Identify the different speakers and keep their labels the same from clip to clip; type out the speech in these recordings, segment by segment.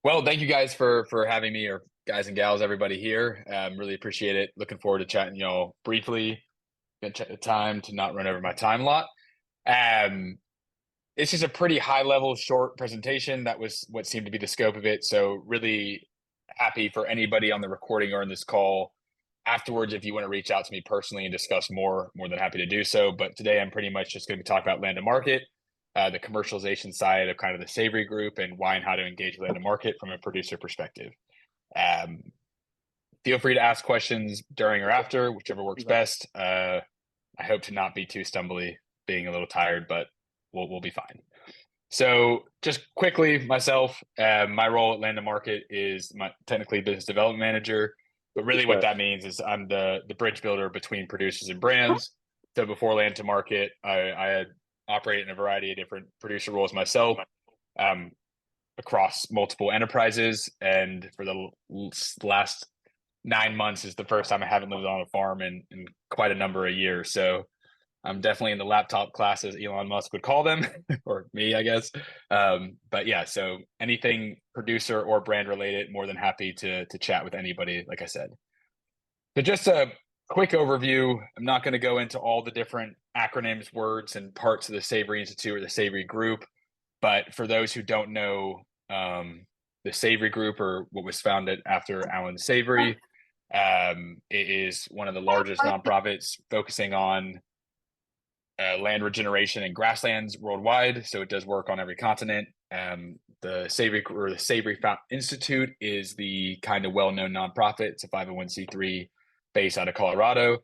Speaker 1: Well, thank you guys for having me, or guys and gals, everybody here. Really appreciate it. Looking forward to chatting y'all briefly. Gonna check the time to not run over my time a lot. Um, it's just a pretty high level, short presentation. That was what seemed to be the scope of it. So really happy for anybody on the recording or in this call. Afterwards, if you want to reach out to me personally and discuss more than happy to do so. But today I'm pretty much just going to be talking about land to market, the commercialization side of kind of the Savory Group, and why and how to engage land to market from a producer perspective. Um, Feel free to ask questions during or after, whichever works best. I hope to not be too stumbly, being a little tired, but we'll be fine. So just quickly, myself, my role at Land to Market is technically business development manager, but really what that means is I'm the bridge builder between producers and brands. So before Land to Market, I had operated in a variety of different producer roles myself, um, across multiple enterprises, and for the last 9 months is the first time I haven't lived on a farm in quite a number of years. So I'm definitely in the laptop class, as Elon Musk would call them, or me, I guess. But yeah, so anything producer or brand related, more than happy to chat with anybody, like I said. So just a quick overview. I'm not going to go into all the different acronyms, words, and parts of the Savory Institute or the Savory Group. But for those who don't know, the Savory Group, or what was founded after Alan Savory, it is one of the largest nonprofits focusing on land regeneration and grasslands worldwide. So it does work on every continent. The Savory Institute is the kind of well-known nonprofit. It's a 501c3 based out of Colorado,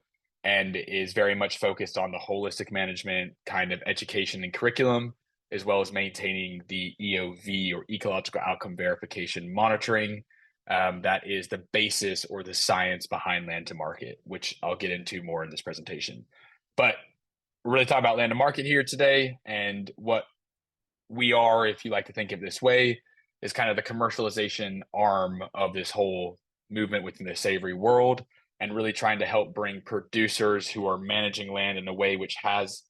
Speaker 1: and is very much focused on the holistic management kind of education and curriculum, as well as maintaining the EOV, or ecological outcome verification monitoring. That is the basis or the science behind land to market, which I'll get into more in this presentation. But we're really talking about land to market here today, and what we are, if you like to think of it this way, is kind of the commercialization arm of this whole movement within the Savory world, and really trying to help bring producers who are managing land in a way which has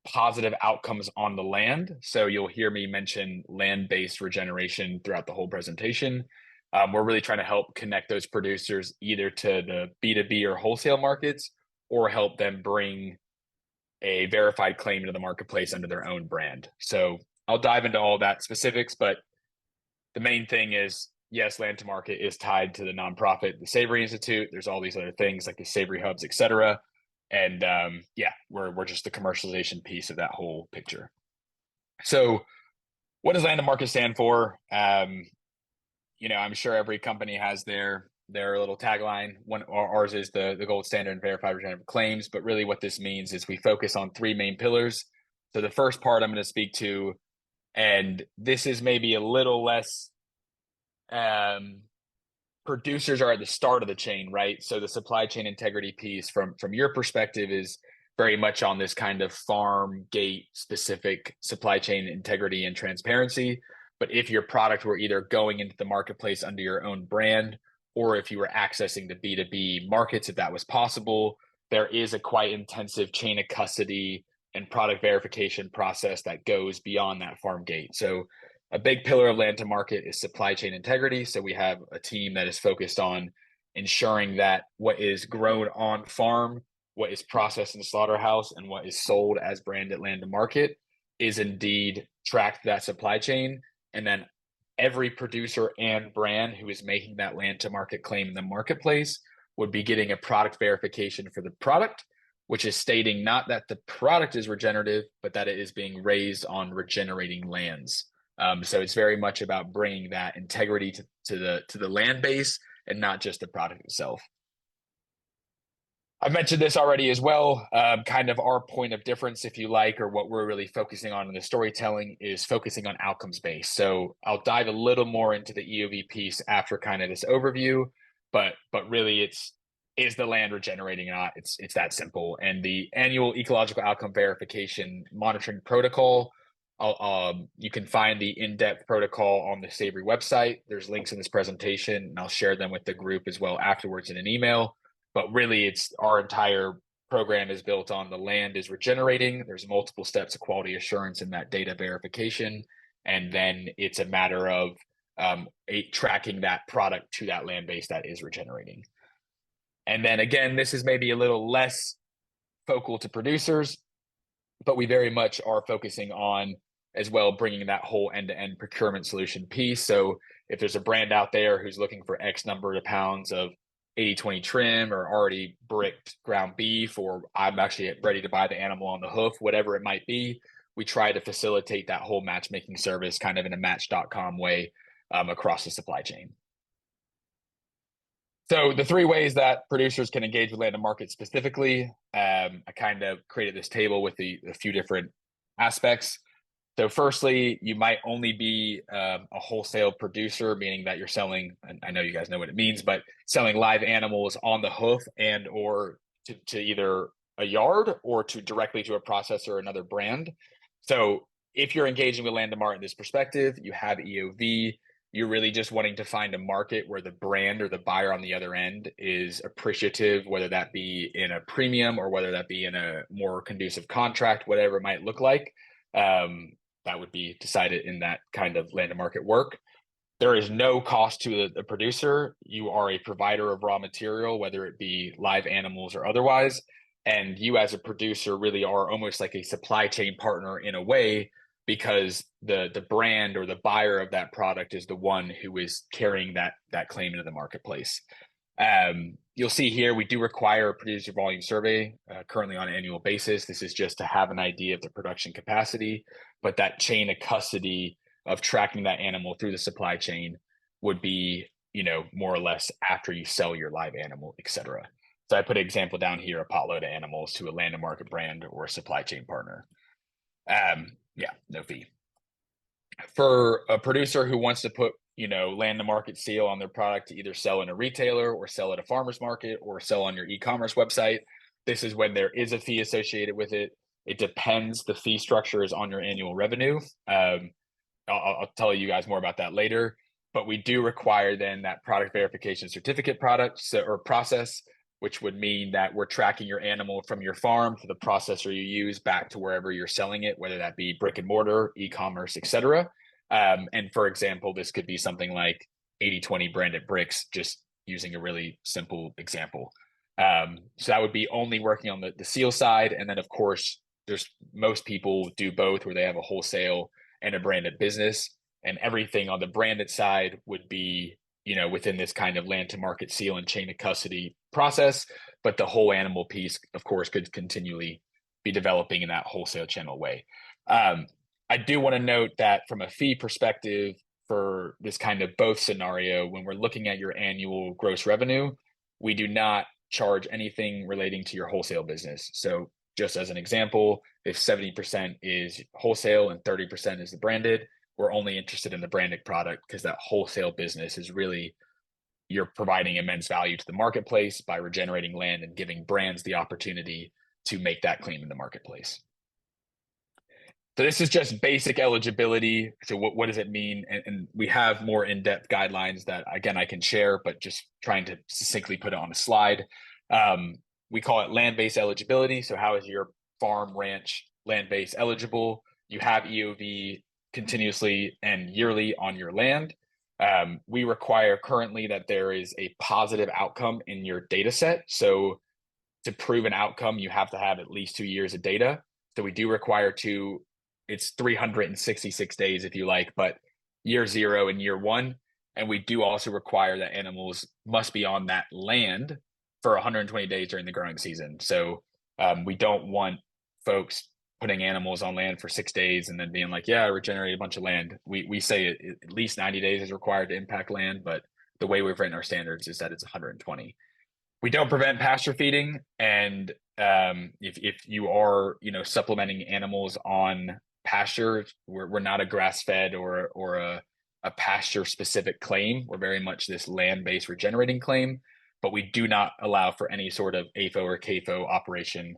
Speaker 1: positive outcomes on the land. So you'll hear me mention land-based regeneration throughout the whole presentation. We're really trying to help connect those producers either to the B2B or wholesale markets, or help them bring a verified claim into the marketplace under their own brand. So I'll dive into all that specifics, but the main thing is, yes, land to market is tied to the nonprofit, the Savory Institute. There's all these other things like the Savory Hubs, etc. And yeah, we're just the commercialization piece of that whole picture. So what does land to market stand for? I'm sure every company has their little tagline. Ours is the gold standard in verified regenerative claims, but really what this means is we focus on three main pillars. So the first part I'm going to speak to, and this is maybe a little less, producers are at the start of the chain, right? So the supply chain integrity piece from your perspective is very much on this kind of farm gate specific supply chain integrity and transparency. But if your product were either going into the marketplace under your own brand, or if you were accessing the B2B markets, if that was possible, there is a quite intensive chain of custody and product verification process that goes beyond that farm gate. So a big pillar of land to market is supply chain integrity. So we have a team that is focused on ensuring that what is grown on farm, what is processed in the slaughterhouse, and what is sold as branded land to market is indeed tracked that supply chain. And then every producer and brand who is making that land to market claim in the marketplace would be getting a product verification for the product, which is stating not that the product is regenerative, but that it is being raised on regenerating lands. So it's very much about bringing that integrity to the land base, and not just the product itself. I've mentioned this already as well. Kind of our point of difference, if you like, or what we're really focusing on in the storytelling, is focusing on outcomes based. So I'll dive a little more into the EOV piece after kind of this overview, but really is the land regenerating or not? It's that simple. And the annual ecological outcome verification monitoring protocol, you can find the in-depth protocol on the Savory website. There's links in this presentation, and I'll share them with the group as well afterwards in an email. But really, it's our entire program is built on the land is regenerating. There's multiple steps of quality assurance in that data verification. And then it's a matter of tracking that product to that land base that is regenerating. And then again, this is maybe a little less focal to producers, but we very much are focusing on as well bringing that whole end-to-end procurement solution piece. So if there's a brand out there who's looking for X number of pounds of 80/20 trim or already bricked ground beef, or I'm actually ready to buy the animal on the hoof, whatever it might be, we try to facilitate that whole matchmaking service kind of in a match.com way across the supply chain. So the three ways that producers can engage with land and market specifically, I kind of created this table with a few different aspects. So firstly, you might only be a wholesale producer, meaning that you're selling, and I know you guys know what it means, but selling live animals on the hoof and or to either a yard or to directly to a processor or another brand. So if you're engaging with land and market in this perspective, you have EOV, you're really just wanting to find a market where the brand or the buyer on the other end is appreciative, whether that be in a premium or whether that be in a more conducive contract, whatever it might look like. That would be decided in that kind of land and market work. There is no cost to the producer. You are a provider of raw material, whether it be live animals or otherwise. And you as a producer really are almost like a supply chain partner in a way, because the brand or the buyer of that product is the one who is carrying that claim into the marketplace. You'll see here, we do require a producer volume survey currently on an annual basis. This is just to have an idea of the production capacity, but that chain of custody of tracking that animal through the supply chain would be, more or less after you sell your live animal, et cetera. So I put an example down here, a potload of animals to a land and market brand or a supply chain partner. Yeah, no fee. For a producer who wants to put land to market seal on their product to either sell in a retailer or sell at a farmer's market or sell on your e-commerce website, this is when there is a fee associated with it. It depends. The fee structure is on your annual revenue. I'll tell you guys more about that later, but we do require then that product verification certificate or process, which would mean that we're tracking your animal from your farm to the processor you use back to wherever you're selling it, whether that be brick and mortar, e-commerce, et cetera. And for example, this could be something like 80/20 branded bricks, just using a really simple example. So that would be only working on the seal side. And then of course, most people do both, where they have a wholesale and a branded business, and everything on the branded side would be, within this kind of land to market seal and chain of custody process. But the whole animal piece, of course, could continually be developing in that wholesale channel way. I do want to note that from a fee perspective for this kind of both scenario, when we're looking at your annual gross revenue, we do not charge anything relating to your wholesale business. So just as an example, if 70% is wholesale and 30% is the branded, we're only interested in the branded product because that wholesale business is really, you're providing immense value to the marketplace by regenerating land and giving brands the opportunity to make that claim in the marketplace. So this is just basic eligibility. So what does it mean? And we have more in-depth guidelines that, again, I can share, but just trying to succinctly put it on a slide. We call it land-based eligibility. So how is your farm, ranch, land base eligible? You have EOV continuously and yearly on your land. We require currently that there is a positive outcome in your data set. So to prove an outcome, you have to have at least 2 years of data. So we do require it's 366 days if you like, but year 0 and year 1. And we do also require that animals must be on that land for 120 days during the growing season. So we don't want folks putting animals on land for 6 days and then being like, yeah, I regenerated a bunch of land. We say at least 90 days is required to impact land, but the way we've written our standards is that it's 120. We don't prevent pasture feeding. And if you are, supplementing animals on pasture, we're not a grass-fed or a pasture-specific claim. We're very much this land-based regenerating claim, but we do not allow for any sort of AFO or CAFO operation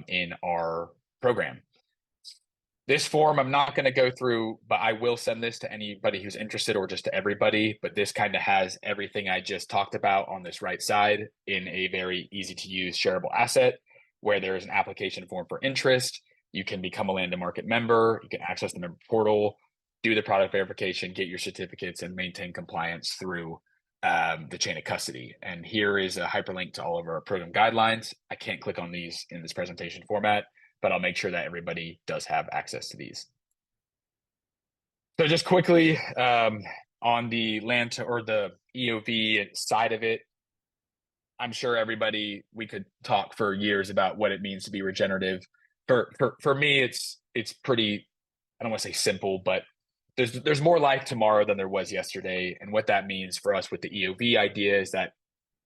Speaker 1: in our program. This form I'm not going to go through, but I will send this to anybody who's interested or just to everybody. But this kind of has everything I just talked about on this right side in a very easy to use shareable asset, where there is an application form for interest. You can become a land to market member. You can access the member portal, do the product verification, get your certificates, and maintain compliance through the chain of custody. And here is a hyperlink to all of our program guidelines. I can't click on these in this presentation format, but I'll make sure that everybody does have access to these. So just quickly on the land or the EOV side of it, I'm sure we could talk for years about what it means to be regenerative. For me, it's pretty, I don't want to say simple, but there's more life tomorrow than there was yesterday. And what that means for us with the EOV idea is that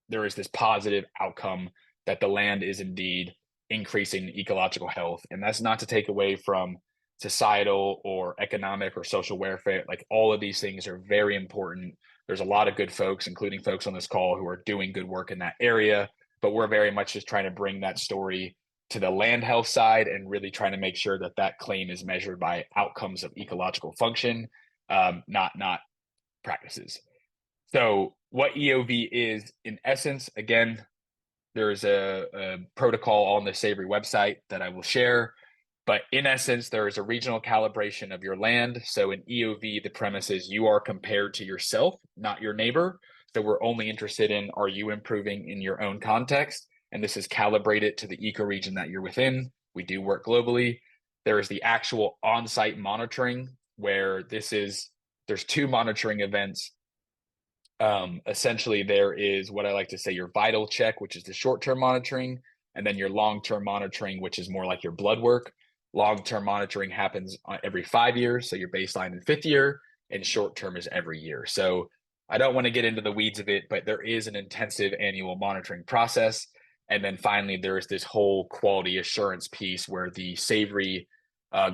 Speaker 1: there is this positive outcome that the land is indeed increasing ecological health. And that's not to take away from societal or economic or social welfare. Like, all of these things are very important. There's a lot of good folks, including folks on this call, who are doing good work in that area. But we're very much just trying to bring that story to the land health side and really trying to make sure that that claim is measured by outcomes of ecological function, not practices. So what EOV is, in essence, again, there's a protocol on the Savory website that I will share. But in essence, there is a regional calibration of your land. So in EOV, the premise is you are compared to yourself, not your neighbor. So we're only interested in, are you improving in your own context? And this is calibrated to the ecoregion that you're within. We do work globally. There is the actual on-site monitoring, where there's 2 monitoring events. Essentially, there is what I like to say your vital check, which is the short-term monitoring, and then your long-term monitoring, which is more like your blood work. Long-term monitoring happens every 5 years, so your baseline in 5th year, and short-term is every year. So I don't want to get into the weeds of it, but there is an intensive annual monitoring process. And then finally, there is this whole quality assurance piece where the Savory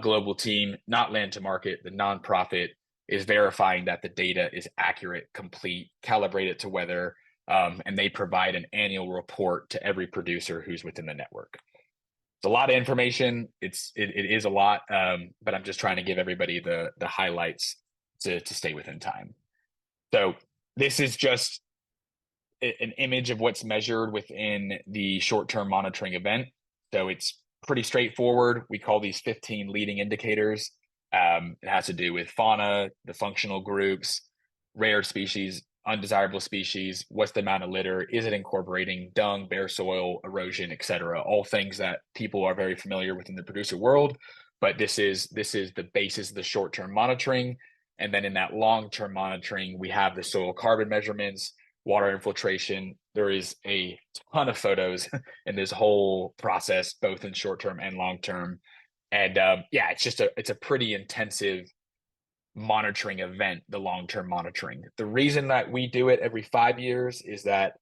Speaker 1: global team, not Land to Market, the nonprofit, is verifying that the data is accurate, complete, calibrated to weather, and they provide an annual report to every producer who's within the network. It's a lot of information. It is a lot, but I'm just trying to give everybody the highlights to stay within time. So this is just an image of what's measured within the short-term monitoring event. So it's pretty straightforward. We call these 15 leading indicators. It has to do with fauna, the functional groups, rare species, undesirable species, what's the amount of litter, is it incorporating dung, bare soil, erosion, etc. All things that people are very familiar with in the producer world. But this is the basis of the short-term monitoring. And then in that long-term monitoring, we have the soil carbon measurements, water infiltration. There is a ton of photos in this whole process, both in short-term and long-term. And yeah, it's a pretty intensive monitoring event, the long-term monitoring. The reason that we do it every 5 years is that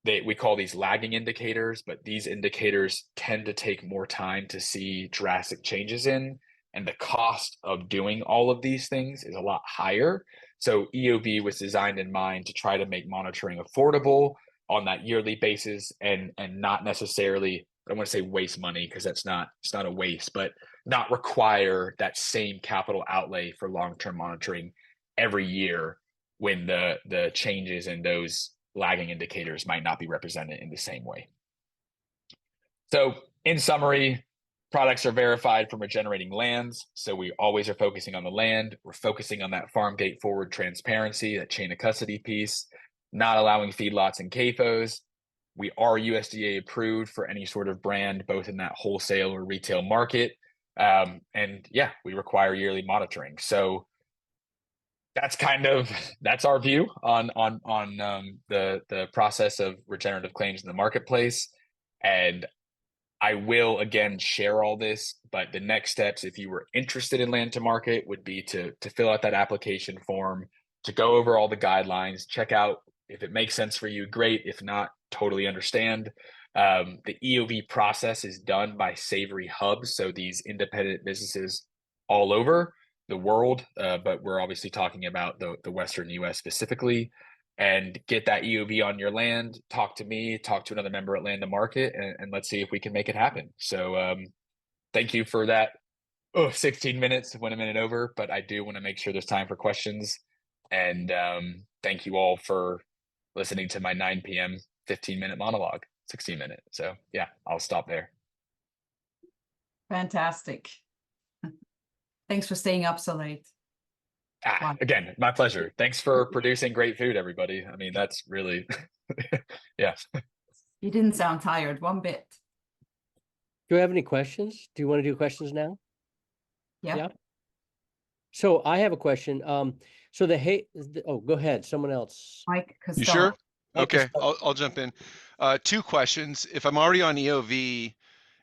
Speaker 1: we call these lagging indicators, but these indicators tend to take more time to see drastic changes in, and the cost of doing all of these things is a lot higher. So EOV was designed in mind to try to make monitoring affordable on that yearly basis, and not necessarily, I don't want to say waste money, because it's not a waste, but not require that same capital outlay for long-term monitoring every year when the changes in those lagging indicators might not be represented in the same way. So in summary, products are verified from regenerating lands. So we always are focusing on the land. We're focusing on that farm gate forward transparency, that chain of custody piece, not allowing feedlots and CAFOs. We are USDA approved for any sort of brand, both in that wholesale or retail market. And yeah, we require yearly monitoring. So that's our view on the process of regenerative claims in the marketplace. And I will again share all this, but the next steps, if you were interested in Land to Market, would be to fill out that application form, to go over all the guidelines, check out if it makes sense for you, great. If not, totally understand. The EOV process is done by Savory hubs, so these independent businesses all over the world, but we're obviously talking about the Western US specifically. And get that EOV on your land, talk to me, talk to another member at Land to Market, and let's see if we can make it happen. So thank you for that. 16 minutes, went a minute over, but I do want to make sure there's time for questions. And thank you all for listening to my 9 p.m. 15-minute monologue, 16-minute. So yeah, I'll stop there.
Speaker 2: Fantastic. Thanks for staying up so late. Wow.
Speaker 1: Again, my pleasure. Thanks for producing great food, everybody. I mean, that's really, yeah.
Speaker 2: You didn't sound tired one bit.
Speaker 3: Do you have any questions? Do you want to do questions now?
Speaker 2: Yeah.
Speaker 3: Yeah. So I have a question. So oh, go ahead. Someone else.
Speaker 2: Mike
Speaker 4: You sure?
Speaker 2: Costello.
Speaker 3: Mike
Speaker 4: Okay,
Speaker 3: Costello.
Speaker 4: I'll jump in. Two questions. If I'm already on EOV,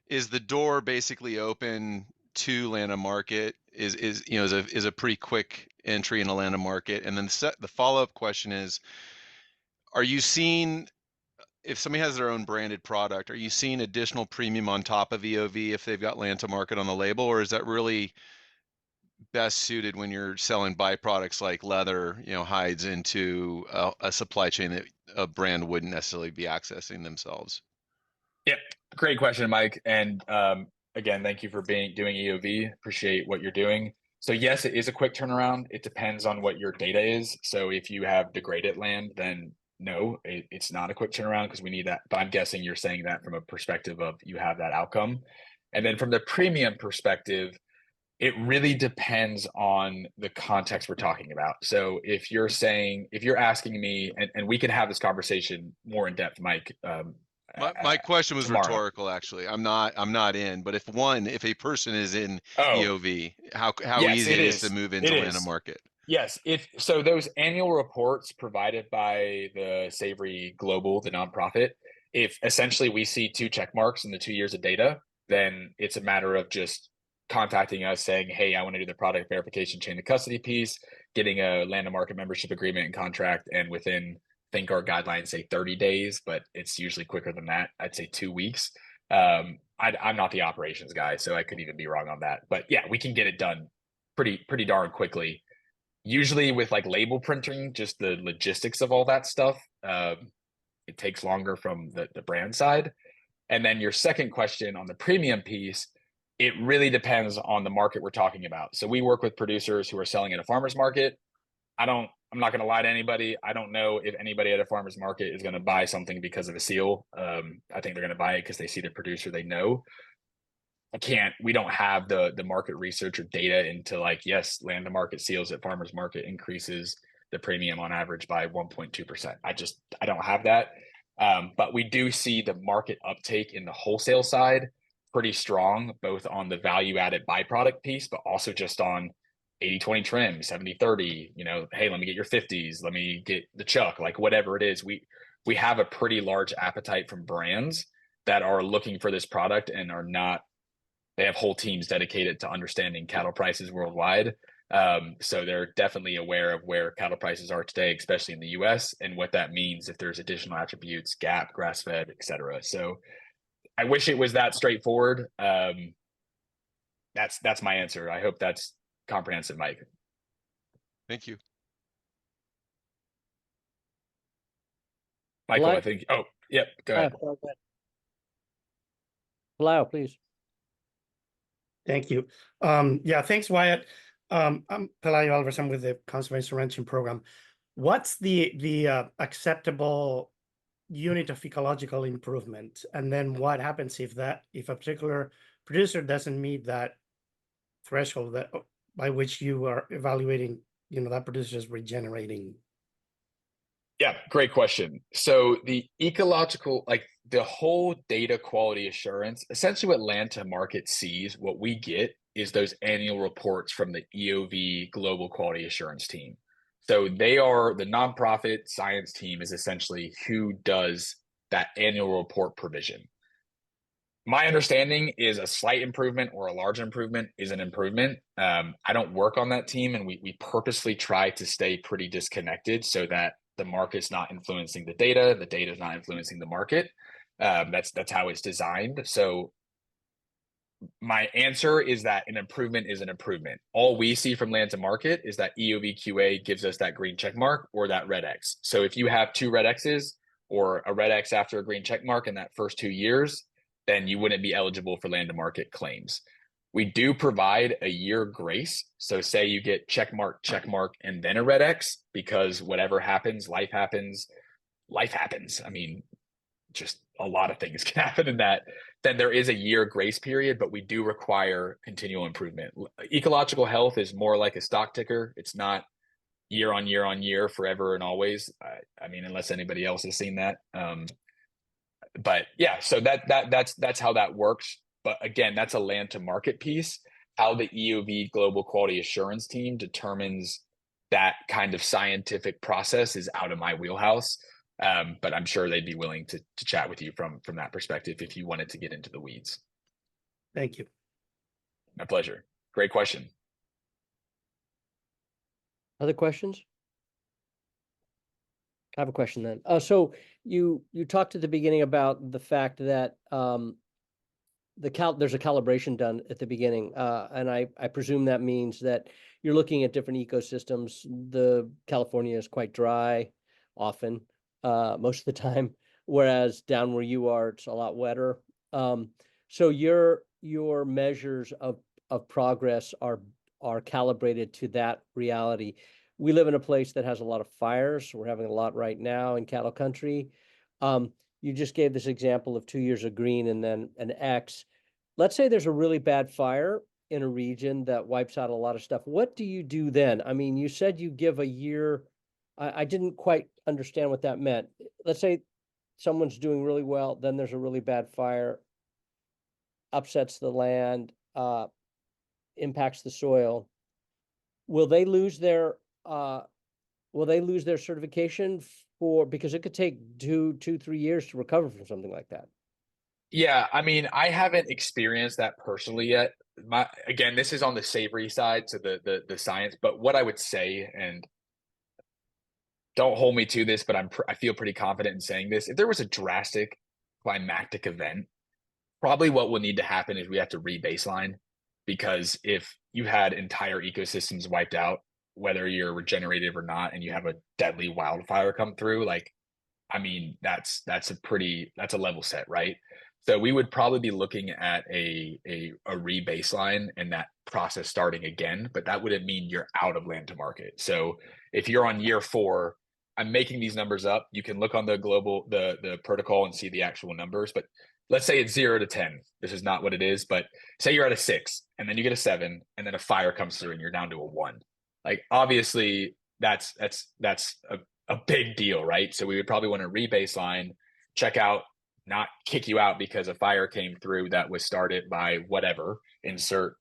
Speaker 4: is the door basically open to Atlanta market? Is a pretty quick entry in Atlanta market? And then the follow-up question is, are you seeing, if somebody has their own branded product, are you seeing additional premium on top of EOV if they've got Atlanta market on the label, or is that really best suited when you're selling byproducts like leather, hides into a supply chain that a brand wouldn't necessarily be accessing themselves?
Speaker 1: Yep. Great question, Mike. And again, thank you for doing EOV. Appreciate what you're doing. So yes, it is a quick turnaround. It depends on what your data is. So if you have degraded land, then no, it's not a quick turnaround because we need that. But I'm guessing you're saying that from a perspective of you have that outcome. And then from the premium perspective, it really depends on the context we're talking about. So if you're asking me, and we can have this conversation more in depth, Mike,
Speaker 4: My question was
Speaker 1: tomorrow.
Speaker 4: rhetorical, actually. I'm not in, but if a person is in
Speaker 1: Oh,
Speaker 4: EOV, how
Speaker 1: yes,
Speaker 4: easy
Speaker 1: it
Speaker 4: it is to
Speaker 1: is.
Speaker 4: move
Speaker 1: It
Speaker 4: into Atlanta
Speaker 1: is.
Speaker 4: market?
Speaker 1: Yes. If so, those annual reports provided by the Savory Global, the nonprofit, if essentially we see two check marks in the 2 years of data, then it's a matter of just contacting us saying, hey, I want to do the product verification chain of custody piece, getting a land and market membership agreement and contract, and within, I think our guidelines say 30 days, but it's usually quicker than that. I'd say 2 weeks. I'm not the operations guy, so I could even be wrong on that. But yeah, we can get it done pretty darn quickly. Usually with like label printing, just the logistics of all that stuff, it takes longer from the brand side. And then your second question on the premium piece, it really depends on the market we're talking about. So we work with producers who are selling at a farmer's market. I'm not going to lie to anybody. I don't know if anybody at a farmer's market is going to buy something because of a seal. I think they're going to buy it because they see the producer they know. We don't have the market research or data into like, yes, land to market seals at farmers market increases the premium on average by 1.2%. I don't have that. But we do see the market uptake in the wholesale side pretty strong, both on the value added byproduct piece, but also just on 80-20 trim, 70-30, hey, let me get your 50s, let me get the chuck, like whatever it is. We have a pretty large appetite from brands that are looking for this product and are not, they have whole teams dedicated to understanding cattle prices worldwide. So they're definitely aware of where cattle prices are today, especially in the US, and what that means if there's additional attributes, gap, grass fed, et cetera. So I wish it was that straightforward. That's my answer. I hope that's comprehensive, Mike.
Speaker 4: Thank you.
Speaker 1: Michael, I think. Oh, yep. Go ahead.
Speaker 3: Allow, please.
Speaker 5: Thank you. Yeah, thanks, Wyatt. I'm Callie Alvarez. I'm with the Conservation Ranching Program. What's the acceptable unit of ecological improvement? And then what happens if a particular producer doesn't meet that threshold that by which you are evaluating, that producer is regenerating?
Speaker 1: Yeah, great question. So the ecological, like the whole data quality assurance, essentially what land to market sees, what we get is those annual reports from the EOV Global Quality Assurance team. So they are the nonprofit science team is essentially who does that annual report provision. My understanding is a slight improvement or a large improvement is an improvement. I don't work on that team, and we purposely try to stay pretty disconnected so that the market's not influencing the data is not influencing the market. That's how it's designed. So my answer is that an improvement is an improvement. All we see from land to market is that EOV QA gives us that green check mark or that red X. So if you have two red X's or a red X after a green check mark in that first 2 years, then you wouldn't be eligible for land to market claims. We do provide a year grace. So say you get check mark, and then a red X, because whatever happens, life happens. I mean, just a lot of things can happen in that, then there is a year grace period, but we do require continual improvement. Ecological health is more like a stock ticker. It's not year on year on year forever and always. I mean, unless anybody else has seen that. But yeah, so that's how that works. But again, that's a land to market piece. How the EOV Global Quality Assurance team determines that kind of scientific process is out of my wheelhouse. But I'm sure they'd be willing to chat with you from that perspective if you wanted to get into the weeds.
Speaker 5: Thank you.
Speaker 1: My pleasure. Great question.
Speaker 3: Other questions? I have a question then. So you talked at the beginning about the fact that there's a calibration done at the beginning, and I presume that means that you're looking at different ecosystems. The California is quite dry, often, most of the time, whereas down where you are, it's a lot wetter. So your measures of progress are calibrated to that reality. We live in a place that has a lot of fires. We're having a lot right now in cattle country. You just gave this example of 2 years of green and then an X. Let's say there's a really bad fire in a region that wipes out a lot of stuff. What do you do then? I mean, you said you give a year. I didn't quite understand what that meant. Let's say someone's doing really well, then there's a really bad fire, upsets the land, impacts the soil. Will they lose their certification because it could take 2-3 years to recover from something like that?
Speaker 1: Yeah, I mean, I haven't experienced that personally yet. Again, this is on the savory side, so the science. But what I would say, and don't hold me to this, but I feel pretty confident in saying this. If there was a drastic climactic event, probably what will need to happen is we have to re-baseline, because if you had entire ecosystems wiped out, whether you're regenerative or not, and you have a deadly wildfire come through, like, I mean, that's a level set, right? So we would probably be looking at a re-baseline and that process starting again, but that wouldn't mean you're out of land to market. So if you're on year 4, I'm making these numbers up. You can look on the protocol and see the actual numbers, but let's say it's 0 to 10. This is not what it is, but say you're at a 6 and then you get a 7 and then a fire comes through and you're down to a 1. Like, obviously that's a big deal, right? So we would probably want to re-baseline, check out, not kick you out because a fire came through that was started by whatever, insert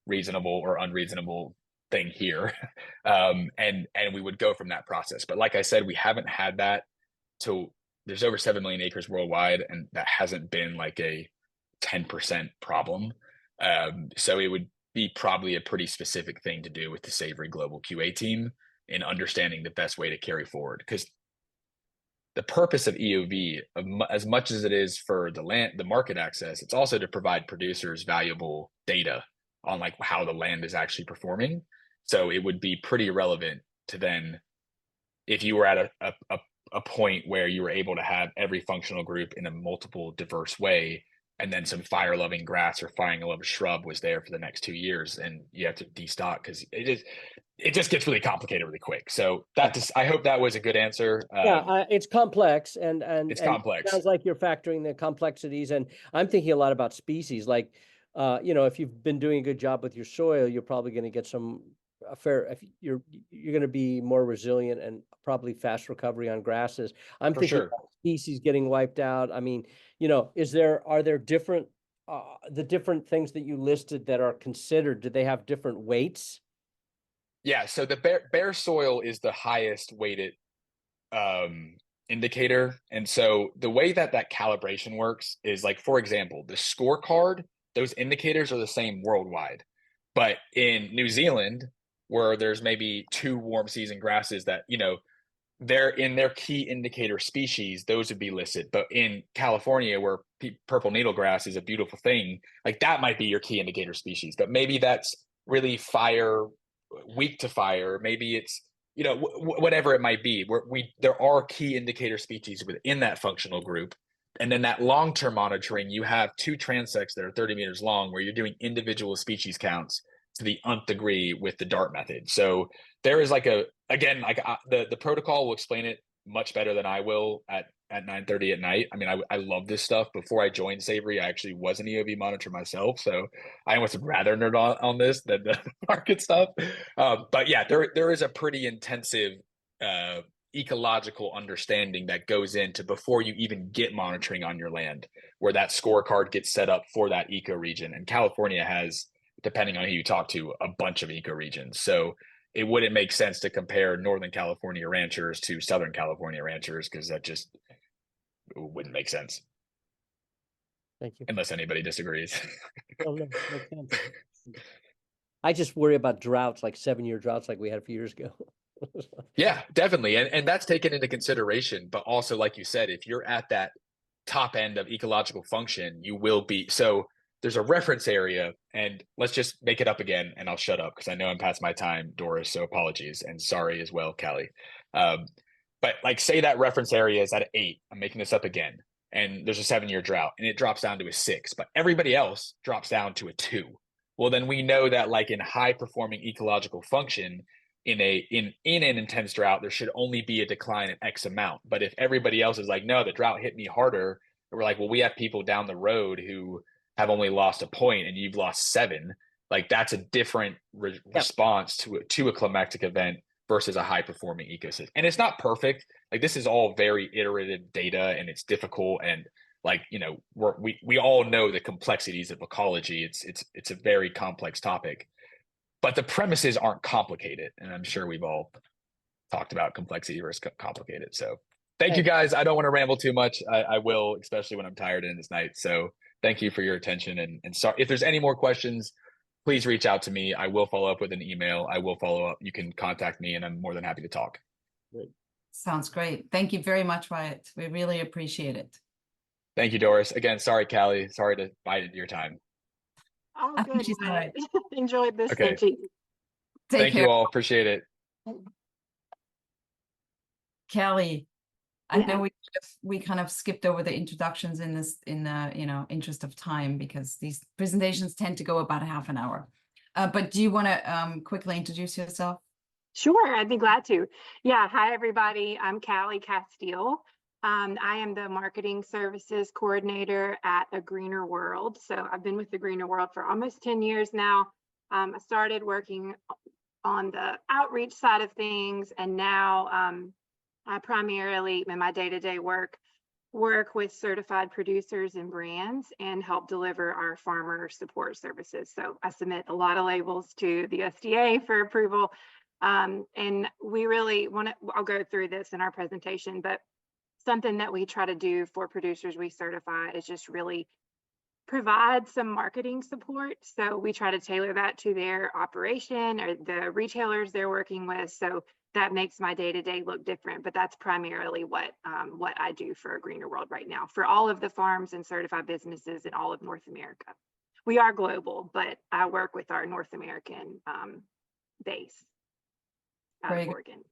Speaker 1: reasonable or unreasonable thing here. And we would go from that process. But like I said, we haven't had that there's over 7 million acres worldwide, and that hasn't been like a 10% problem. So it would be probably a pretty specific thing to do with the Savory Global QA team in understanding the best way to carry forward. Because the purpose of EOV, as much as it is for the market access, it's also to provide producers valuable data on like how the land is actually performing. So it would be pretty relevant to then, if you were at a point where you were able to have every functional group in a multiple diverse way, and then some fire loving grass or fire loving shrub was there for the next 2 years, and you have to destock because it just gets really complicated really quick. So I hope that was a good answer.
Speaker 3: It's complex and
Speaker 1: it's complex.
Speaker 3: It sounds like you're factoring the complexities, and I'm thinking a lot about species. Like, if you've been doing a good job with your soil, you're probably going to get you're going to be more resilient and probably fast recovery on grasses. I'm thinking about species getting wiped out. I mean, are there different the different things that you listed that are considered? Do they have different weights?
Speaker 1: Yeah, so the bare soil is the highest weighted indicator. And so the way that calibration works is, like, for example, the scorecard, those indicators are the same worldwide. But in New Zealand, where there's maybe 2 warm season grasses that, they're in their key indicator species, those would be listed. But in California, where purple needlegrass is a beautiful thing, like that might be your key indicator species. But maybe that's really weak to fire. Maybe it's, whatever it might be. There are key indicator species within that functional group. And then that long-term monitoring, you have 2 transects that are 30 meters long, where you're doing individual species counts to the nth degree with the DART method. So there is the protocol will explain it much better than I will at at 9:30 at night. I mean, I love this stuff. Before I joined Savory, I actually was an EOV monitor myself, so I almost would rather nerd on this than the market stuff. But yeah, there is a pretty intensive ecological understanding that goes into before you even get monitoring on your land, where that scorecard gets set up for that eco region. And California has, depending on who you talk to, a bunch of eco regions. So it wouldn't make sense to compare Northern California ranchers to Southern California ranchers, because that just wouldn't make sense.
Speaker 3: Thank you.
Speaker 1: Unless anybody disagrees.
Speaker 3: Oh, no, makes sense. I just worry about droughts, like 7-year droughts like we had a few years ago.
Speaker 1: Yeah, definitely. And that's taken into consideration. But also, like you said, if you're at that top end of ecological function, you will be. So there's a reference area, and let's just make it up again, and I'll shut up because I know I'm past my time, Doris. So apologies, and sorry as well, Callie. But like, say that reference area is at 8. I'm making this up again, and there's a 7-year drought, and it drops down to a 6, but everybody else drops down to a 2. Well, then we know that, like, in high performing ecological function, in an intense drought, there should only be a decline in X amount. But if everybody else is like, no, the drought hit me harder, we're like, well, we have people down the road who have only lost a point and you've lost 7. Like, that's a different response to a climactic event versus a high performing ecosystem. And it's not perfect. Like, this is all very iterative data, and it's difficult. And like, you know, we all know the complexities of ecology. It's a very complex topic, but the premises aren't complicated. And I'm sure we've all talked about complexity versus complicated. So thank you guys. I don't want to ramble too much. I will, especially when I'm tired in this night. So thank you for your attention. And sorry, if there's any more questions, please reach out to me. I will follow up with an email. I will follow up. You can contact me, and I'm more than happy to talk.
Speaker 2: Sounds great. Thank you very much, Wyatt. We really appreciate it.
Speaker 1: Thank you, Doris. Again, sorry, Callie. Sorry to bite into your time.
Speaker 6: Oh,
Speaker 2: I
Speaker 6: good.
Speaker 2: think she's all right.
Speaker 6: Enjoyed this.
Speaker 1: Okay.
Speaker 6: Thank you.
Speaker 1: Thank you all. Appreciate it.
Speaker 2: Callie, I
Speaker 6: Yeah.
Speaker 2: know we kind of skipped over the introductions in this, you know, interest of time, because these presentations tend to go about half an hour. But do you want to quickly introduce yourself?
Speaker 6: Sure, I'd be glad to. Yeah, hi everybody. I'm Callie Casteel. I am the marketing services coordinator at A Greener World. So I've been with A Greener World for almost 10 years now. I started working on the outreach side of things, and now I primarily, in my day-to-day work with certified producers and brands and help deliver our farmer support services. So I submit a lot of labels to the USDA for approval. And we really want to, I'll go through this in our presentation, but something that we try to do for producers we certify is just really provide some marketing support. So we try to tailor that to their operation or the retailers they're working with. So that makes my day-to-day look different, but that's primarily what I do for A Greener World right now for all of the farms and certified businesses in all of North America. We are global, but I work with our North American base out of Oregon.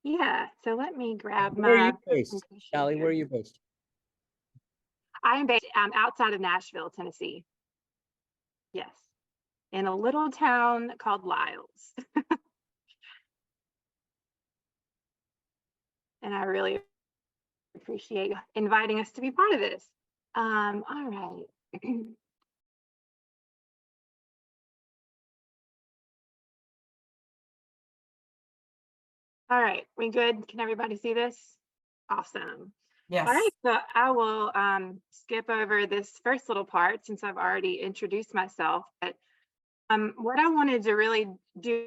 Speaker 6: Yeah, so let me grab my.
Speaker 3: Where are you based, Callie? Where are you based?
Speaker 6: I am based outside of Nashville, Tennessee. Yes, in a little town called Lyles. And I really appreciate inviting us to be part of this. All right. All right, we good? Can everybody see this? Awesome.
Speaker 2: Yes.
Speaker 6: All right, so I will skip over this first little part since I've already introduced myself. But what I wanted to really do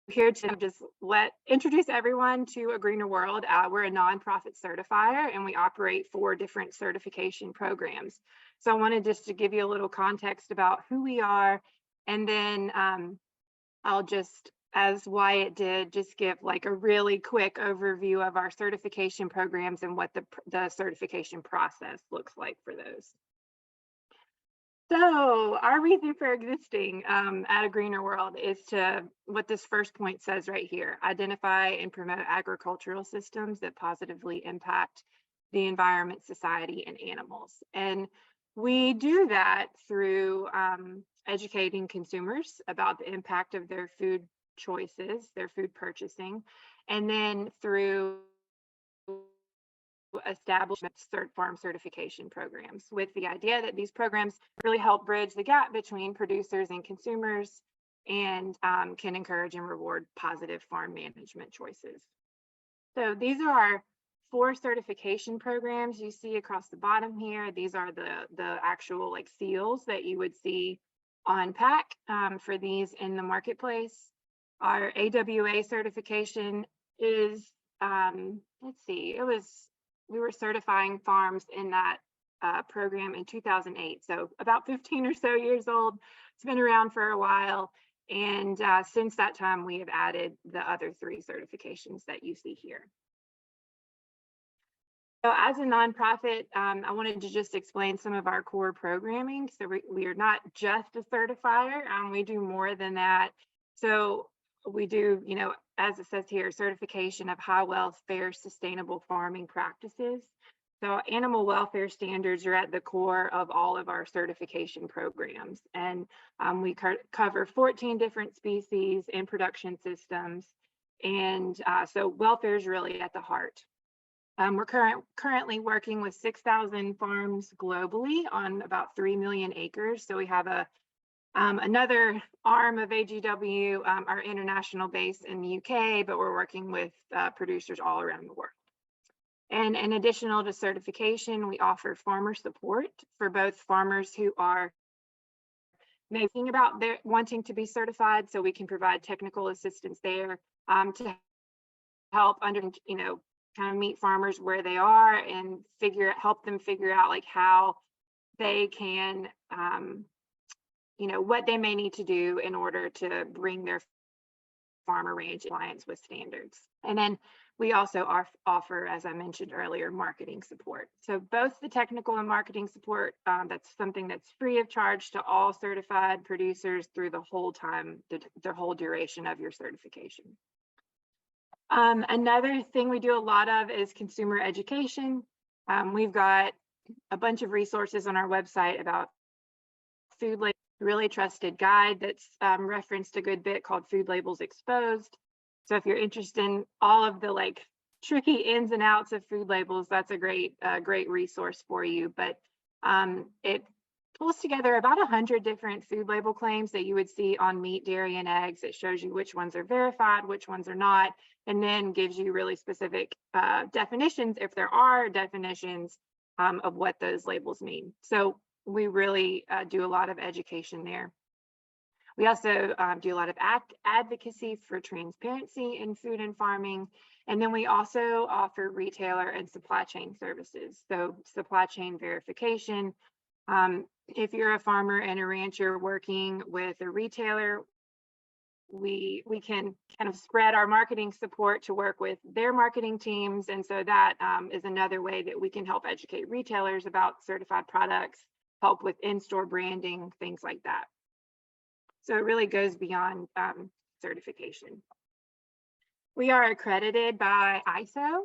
Speaker 6: here to just introduce everyone to A Greener World. We're a nonprofit certifier, and we operate 4 different certification programs. So I wanted just to give you a little context about who we are, and then I'll just, as Wyatt did, just give like a really quick overview of our certification programs and what the certification process looks like for those. So our reason for existing at A Greener World is to, what this first point says right here, identify and promote agricultural systems that positively impact the environment, society, and animals. And we do that through educating consumers about the impact of their food choices, their food purchasing, and then through establish farm certification programs with the idea that these programs really help bridge the gap between producers and consumers and can encourage and reward positive farm management choices. So these are our 4 certification programs you see across the bottom here. These are the actual like seals that you would see on pack for these in the marketplace. Our AWA certification is, let's see, we were certifying farms in that program in 2008. So about 15 or so years old. It's been around for a while. And since that time, we have added the other 3 certifications that you see here. So as a nonprofit, I wanted to just explain some of our core programming. So we are not just a certifier, we do more than that. So we do, you know, as it says here, certification of high welfare, sustainable farming practices. So animal welfare standards are at the core of all of our certification programs. And we cover 14 different species and production systems. And so welfare is really at the heart. We're currently working with 6,000 farms globally on about 3 million acres. So we have another arm of AGW, our international base in the UK, but we're working with producers all around the world. And in addition to certification, we offer farmer support for both farmers who are thinking about wanting to be certified, so we can provide technical assistance there to help kind of meet farmers where they are and help them figure out like how they can, what they may need to do in order to bring their farm or ranch in compliance with standards. And then we also offer, as I mentioned earlier, marketing support. So both the technical and marketing support, that's something that's free of charge to all certified producers through the whole time, the whole duration of your certification. Another thing we do a lot of is consumer education. We've got a bunch of resources on our website about food labels, really trusted guide that's referenced a good bit called Food Labels Exposed. So if you're interested in all of the like tricky ins and outs of food labels, that's a great resource for you. But it pulls together about 100 different food label claims that you would see on meat, dairy, and eggs. It shows you which ones are verified, which ones are not, and then gives you really specific definitions, if there are definitions, of what those labels mean. So we really do a lot of education there. We also do a lot of advocacy for transparency in food and farming. And then we also offer retailer and supply chain services. So supply chain verification. If you're a farmer and a rancher working with a retailer, we can kind of spread our marketing support to work with their marketing teams. And so that is another way that we can help educate retailers about certified products, help with in-store branding, things like that. So it really goes beyond certification. We are accredited by ISO,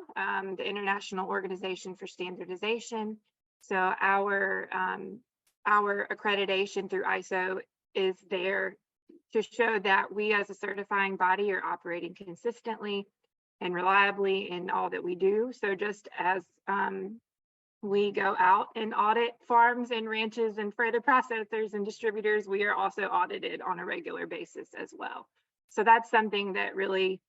Speaker 6: the International Organization for Standardization. So our accreditation through ISO is there to show that we as a certifying body are operating consistently and reliably in all that we do. So just as we go out and audit farms and ranches and further processors and distributors, we are also audited on a regular basis as well. So that's something that really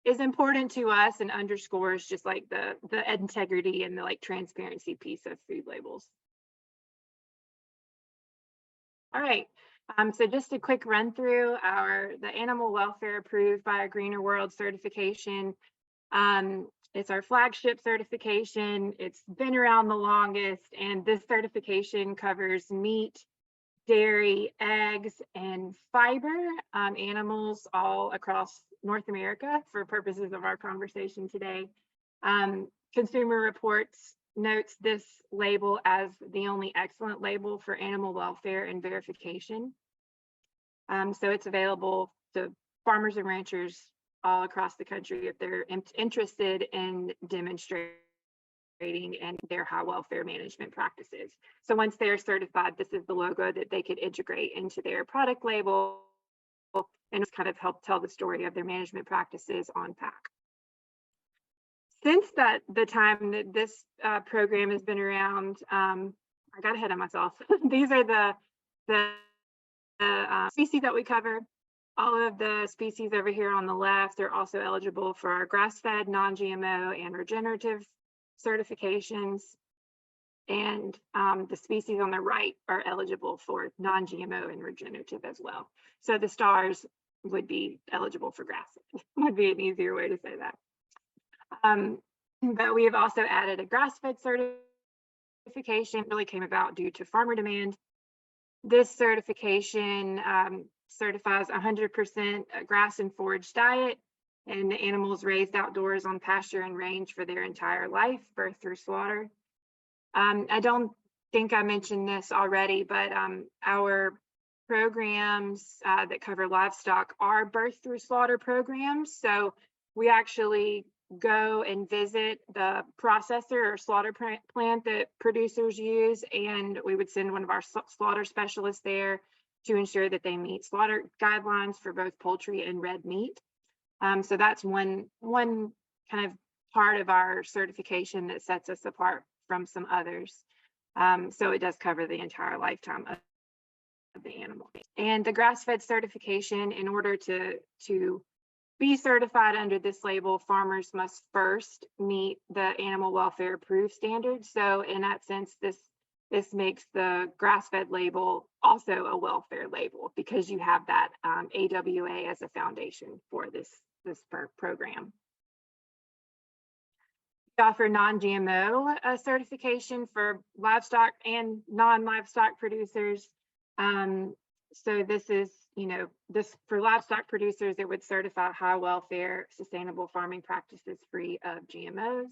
Speaker 6: is important to us and underscores just like the integrity and the like transparency piece of food labels. All right, so just a quick run through the animal welfare approved by a Greener World certification. It's our flagship certification. It's been around the longest, and this certification covers meat, dairy, eggs, and fiber animals all across North America for purposes of our conversation today. Consumer Reports notes this label as the only excellent label for animal welfare and verification. So it's available to farmers and ranchers all across the country if they're interested in demonstrating and their high welfare management practices. So once they're certified, this is the logo that they could integrate into their product label and kind of help tell the story of their management practices on pack. since the time that this program has been around, I got ahead of myself. These are the species that we cover. All of the species over here on the left are also eligible for our grass-fed, non-GMO, and regenerative certifications. And the species on the right are eligible for non-GMO and regenerative as well. So the stars would be eligible for grass-fed, would be an easier way to say that. But we have also added a grass-fed certification. Really came about due to farmer demand. This certification certifies 100% grass and forage diet, and the animals raised outdoors on pasture and range for their entire life, birth through slaughter. I don't think I mentioned this already, but our programs that cover livestock are birth through slaughter programs. So we actually go and visit the processor or slaughter plant that producers use, and we would send one of our slaughter specialists there to ensure that they meet slaughter guidelines for both poultry and red meat. So that's one kind of part of our certification that sets us apart from some others. So it does cover the entire lifetime of the animal. And the grass-fed certification, in order to be certified under this label, farmers must first meet the animal welfare approved standards. So in that sense, this makes the grass-fed label also a welfare label, because you have that AWA as a foundation for this program. We offer non-GMO certification for livestock and non-livestock producers. So this is, this for livestock producers, it would certify high welfare, sustainable farming practices free of GMOs.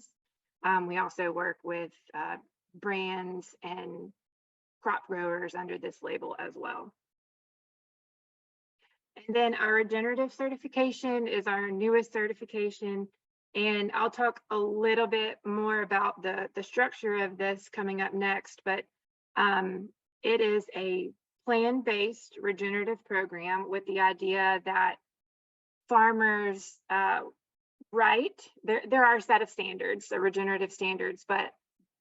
Speaker 6: We also work with brands and crop growers under this label as well. And then our regenerative certification is our newest certification. And I'll talk a little bit more about the structure of this coming up next, but it is a plan-based regenerative program with the idea that farmers there are a set of standards, the regenerative standards, but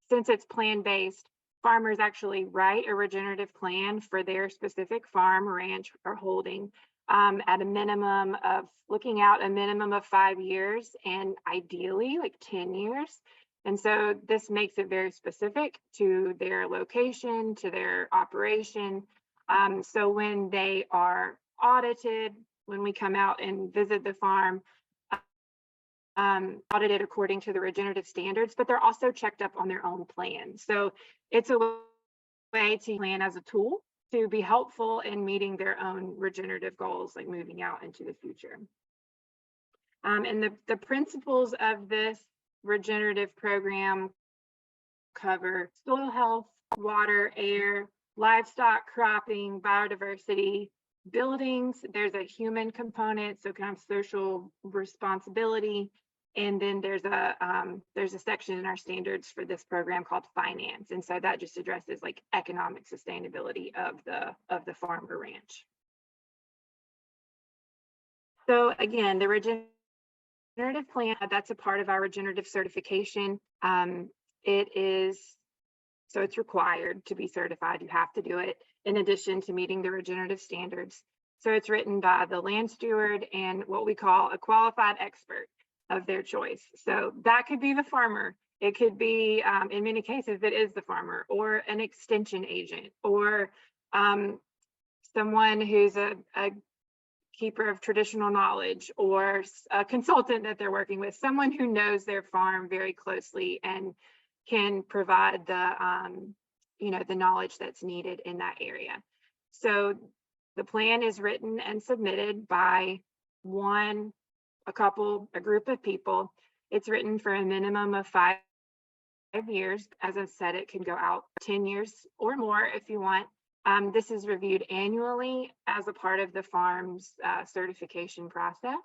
Speaker 6: since it's plan-based, farmers actually write a regenerative plan for their specific farm, ranch, or holding at a minimum of looking out a minimum of 5 years and ideally like 10 years. And so this makes it very specific to their location, to their operation. So when they are audited, when we come out and visit the farm, audited according to the regenerative standards, but they're also checked up on their own plan. So it's a way to plan as a tool to be helpful in meeting their own regenerative goals, like moving out into the future. And the principles of this regenerative program cover soil health, water, air, livestock, cropping, biodiversity, buildings. There's a human component, so kind of social responsibility. And then there's a section in our standards for this program called finance. And so that just addresses like economic sustainability of the farm or ranch. So again, the regenerative plan, that's a part of our regenerative certification. It's required to be certified. You have to do it in addition to meeting the regenerative standards. So it's written by the land steward and what we call a qualified expert of their choice. So that could be the farmer. It could be, in many cases, it is the farmer or an extension agent or someone who's a keeper of traditional knowledge or a consultant that they're working with, someone who knows their farm very closely and can provide the knowledge that's needed in that area. So the plan is written and submitted by a group of people. It's written for a minimum of 5 years. As I said, it can go out 10 years or more if you want. This is reviewed annually as a part of the farm's certification process.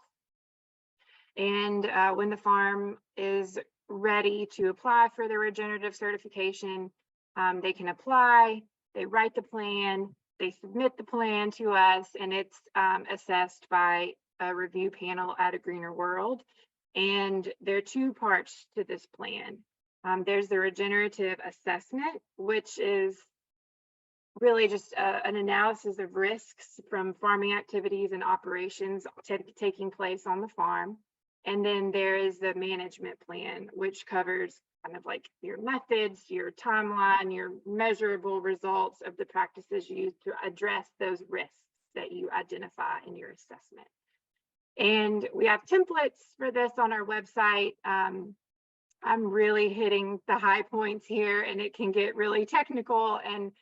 Speaker 6: And when the farm is ready to apply for the regenerative certification, they can apply, they write the plan, they submit the plan to us, and it's assessed by a review panel at A Greener World. And there are two parts to this plan. There's the regenerative assessment, which is really just an analysis of risks from farming activities and operations taking place on the farm. And then there is the management plan, which covers kind of like your methods, your timeline, your measurable results of the practices used to address those risks that you identify in your assessment. And we have templates for this on our website. I'm really hitting the high points here, and it can get really technical. And